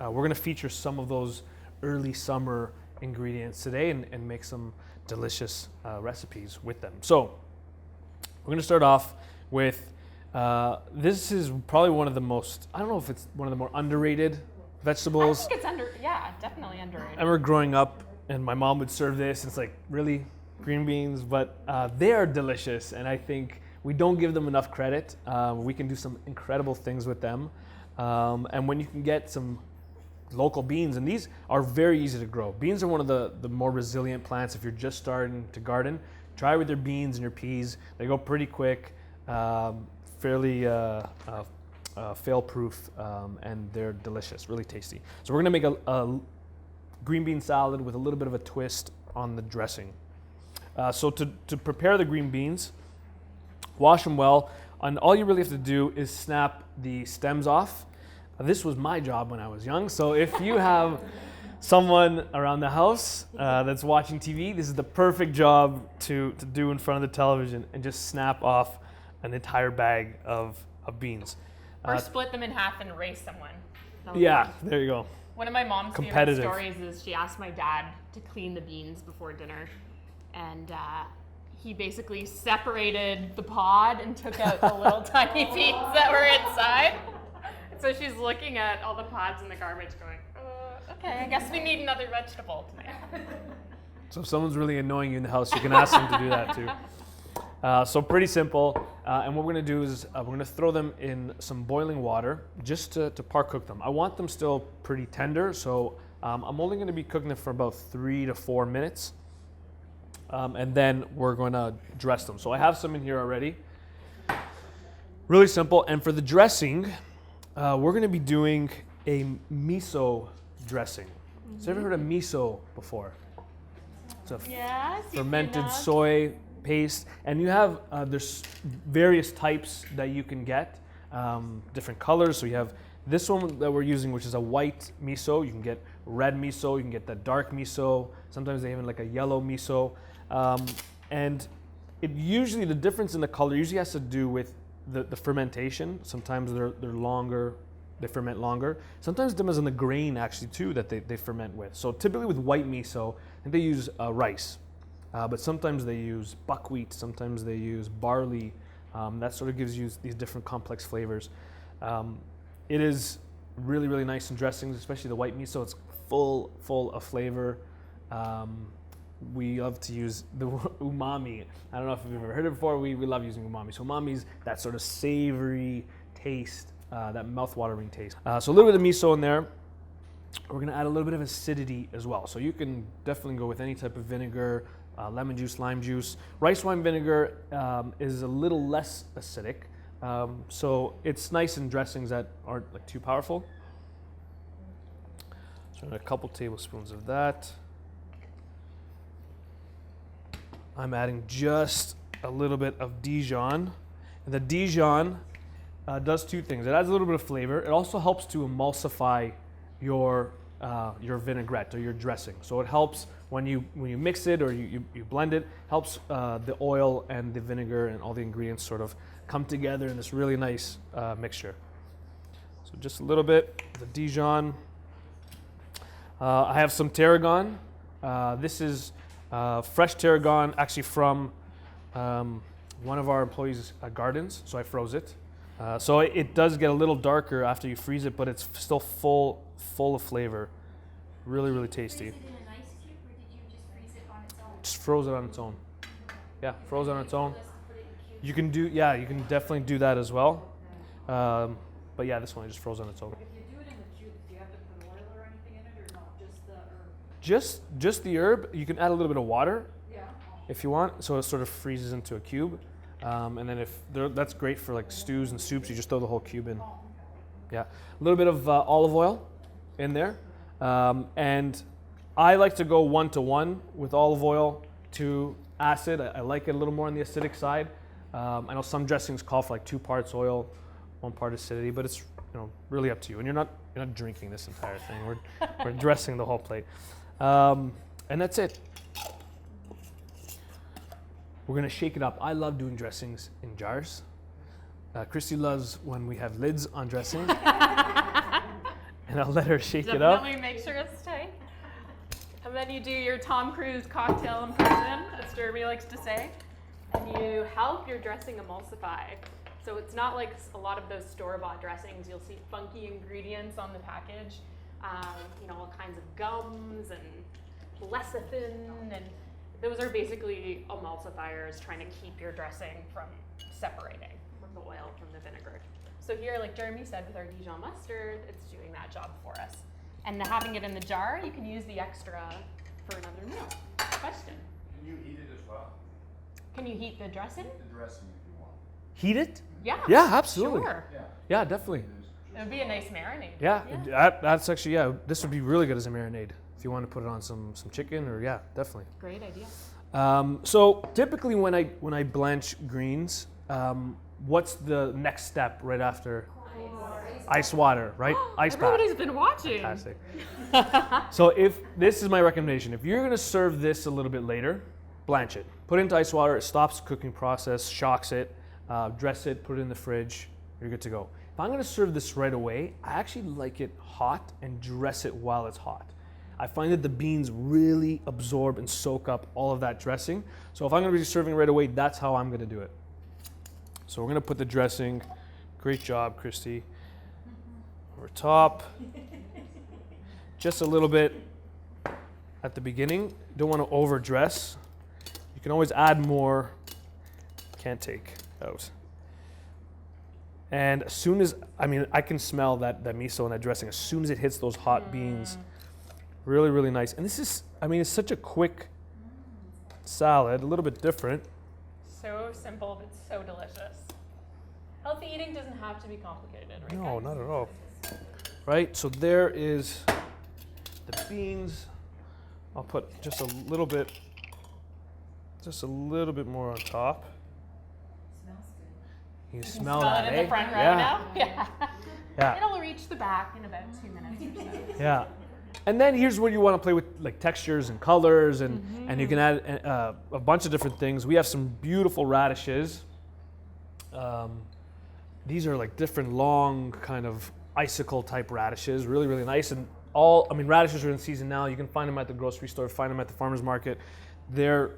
we're going to feature some of those early summer ingredients today and make some delicious recipes with them. So we're going to start off with, this is probably one of the most, I don't know if it's one of the more underrated vegetables. I think it's definitely underrated. I remember growing up and my mom would serve this, and it's like, really? Green beans? But they are delicious, and I think we don't give them enough credit. We can do some incredible things with them. And when you can get some local beans, and these are very easy to grow. Beans are one of the more resilient plants if you're just starting to garden. Try with your beans and your peas. They go pretty quick, fairly fail-proof, and they're delicious, really tasty. So we're gonna make a green bean salad with a little bit of a twist on the dressing. So to prepare the green beans, wash them well, and all you really have to do is snap the stems off. This was my job when I was young, so if you have someone around the house that's watching TV, this is the perfect job to do in front of the television and just snap off an entire bag of beans. Or split them in half and race someone. Yeah, there you go. One of my mom's favorite stories is she asked my dad to clean the beans before dinner, and he basically separated the pod and took out the little tiny beans that were inside. So she's looking at all the pods in the garbage going, okay, I guess we need another vegetable tonight. So if someone's really annoying you in the house, you can ask them to do that too. So pretty simple. And what we're gonna do is we're gonna throw them in some boiling water just to par cook them. I want them still pretty tender, so I'm only gonna be cooking them for about 3 to 4 minutes. And then we're gonna dress them. So I have some in here already. Really simple. And for the dressing, we're gonna be doing a miso dressing. Mm-hmm. So have you ever heard of miso before? It's a fermented soy paste, and you have there's various types that you can get, different colors. So you have this one that we're using, which is a white miso. You can get red miso, you can get the dark miso. Sometimes they even like a yellow miso, and it usually, the difference in the color usually has to do with the fermentation. Sometimes they're longer, they ferment longer. Sometimes it depends on the grain actually too that they ferment with. So typically with white miso, I think they use rice. But sometimes they use buckwheat, sometimes they use barley. That sort of gives you these different complex flavors. It is really, really nice in dressings, especially the white miso. It's full of flavor. We love to use the umami. I don't know if you've ever heard it before. We love using umami. So umami's that sort of savory taste, that mouth-watering taste. So a little bit of miso in there. We're gonna add a little bit of acidity as well. So you can definitely go with any type of vinegar, lemon juice, lime juice. Rice wine vinegar is a little less acidic. So it's nice in dressings that aren't like too powerful. So a couple tablespoons of that. I'm adding just a little bit of Dijon. And the Dijon does two things. It adds a little bit of flavor. It also helps to emulsify your vinaigrette or your dressing. So it helps when you mix it or you blend it, helps the oil and the vinegar and all the ingredients sort of come together in this really nice mixture. So just a little bit of the Dijon. I have some tarragon. This is fresh tarragon, actually from one of our employees' gardens, so I froze it. So it does get a little darker after you freeze it, but it's still full of flavor. Really, really tasty. Freeze it in an ice cube, or did you just freeze it on its own? Just froze it on its own. Yeah, froze on its own. You can do, yeah, you can definitely do that as well. But yeah, this one I just froze on its own. If you do it in the cube, do you have to put oil or anything in it, or not? Just the herb? Just the herb. You can add a little bit of water Yeah. if you want, so it sort of freezes into a cube. And then that's great for like stews and soups. You just throw the whole cube in. Yeah, a little bit of olive oil in there, and I like to go 1-to-1 with olive oil to acid. I like it a little more on the acidic side. I know some dressings call for like 2 parts oil, 1 part acidity, but it's really up to you. And you're not drinking this entire thing. We're dressing the whole plate, and that's it. We're gonna shake it up. I love doing dressings in jars. Christy loves when we have lids on dressing. And And I'll let her shake it up. Definitely make sure it's tight. And then you do your Tom Cruise cocktail impression, as Jeremy likes to say. And you help your dressing emulsify. So it's not like a lot of those store-bought dressings. You'll see funky ingredients on the package. All kinds of gums and lecithin, and those are basically emulsifiers trying to keep your dressing from separating from the oil from the vinegar. So here, like Jeremy said, with our Dijon mustard, it's doing that job for us. And having it in the jar, you can use the extra for another meal. Question? Can you eat it as well? Can you heat the dressing? The dressing if you want. Heat it? Yeah. Yeah, absolutely. Sure. Yeah. Yeah, definitely. It would be a nice marinade. Yeah, that's actually, this would be really good as a marinade if you want to put it on some chicken or, yeah, definitely. Great idea. So typically when I blanch greens, what's the next step right after? Ice water, right? Ice bath. Everybody's been watching. Fantastic. So this is my recommendation. If you're gonna serve this a little bit later, blanch it. Put it into ice water, it stops the cooking process, shocks it, dress it, put it in the fridge, you're good to go. If I'm gonna serve this right away, I actually like it hot and dress it while it's hot. I find that the beans really absorb and soak up all of that dressing. So if I'm gonna be serving right away, that's how I'm gonna do it. So we're gonna put the dressing, great job, Christy, over top. Just a little bit at the beginning. Don't wanna overdress. You can always add more, can't take out. And as soon as, I can smell that miso and that dressing as soon as it hits those hot beans. Really, really nice. And this is, it's such a quick salad, a little bit different. So simple, but so delicious. Healthy eating doesn't have to be complicated, right? No, guys? not at all. Right, so there is the beans. I'll put just a little bit more on top. You smell that, it in eh? the front row Yeah. now? Yeah. Yeah. It'll reach the back in about 2 minutes or so. Yeah. And then here's where you want to play with like textures and colors, and you can add a bunch of different things. We have some beautiful radishes. These are like different long kind of icicle type radishes, really, really nice. And radishes are in season now. You can find them at the grocery store, find them at the farmer's market. They're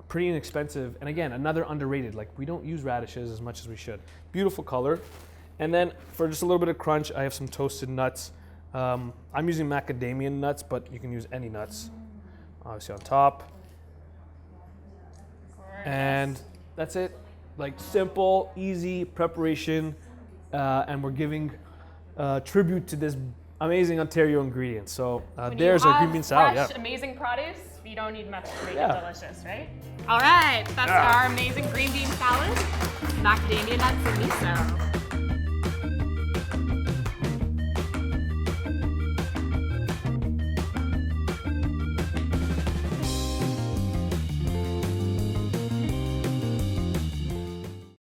pretty inexpensive. And again, another underrated, like we don't use radishes as much as we should. Beautiful color. And then for just a little bit of crunch, I have some toasted nuts. I'm using macadamia nuts, but you can use any nuts, obviously on top. And that's it. Like simple, easy preparation, and we're giving tribute to this amazing Ontario ingredient. So there's our green bean salad. Fresh, amazing produce. You don't need much to make it delicious, right? All right, that's our amazing green bean salad, macadamia nuts and miso.